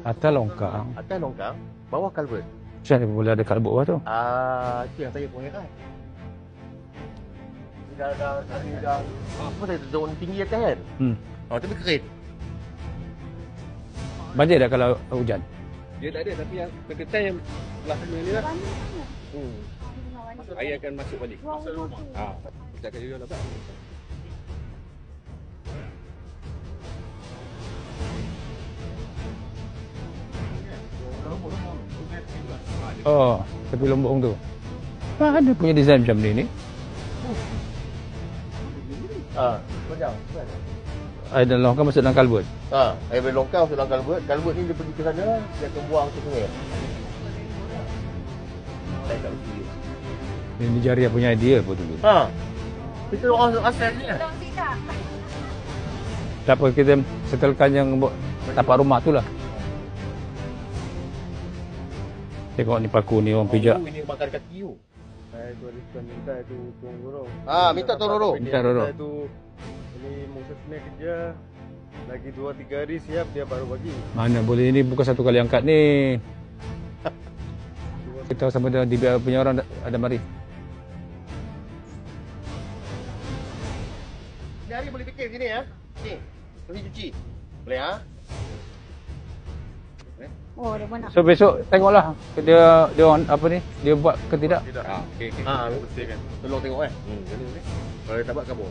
Atas longkang. Atas longkang, bawah culvert. Macam mana boleh ada kalbut bawah tu? Itu yang saya pun heran. Dah apa saya zon tinggi atas kan? Tapi kering. Banjir tak kalau hujan? Dia tak ada, tapi yang terketai yang belah sana ni lah. Air akan masuk balik. Masuk rumah. Kita akan juga dapat. Oh, tepi Lombok tu. Ada punya design macam ni. Macam. Air dalam longkang masuk dalam kalbut. Air dari longkang masuk dalam culvert. Culvert ni dia pergi ke sana, dia akan buang ke sungai. Saya tak reti. Ini Jariah punya idea pun dulu. Kita orang asal ni lah. Tak apa, kita setelkan yang tapak rumah tu lah. Tengok ni paku ni orang pijak. Ini makan kaki you. Saya tu ada minta tu tolong dorong. Minta tolong dorong. Minta dorong. Tu ini Musa Senin kerja. Lagi 2-3 hari siap dia baru bagi. Mana boleh, ni bukan satu kali angkat ni. Kita sama dengan DBR punya orang ada mari. Ini hari boleh fikir sini ya. Ni. Pergi cuci. Boleh Oh, dah mana? So besok tengoklah dia orang apa ni, dia buat ke tidak. Okey. Bersihkan. Tolong tengok Kalau dia tak buat kabur.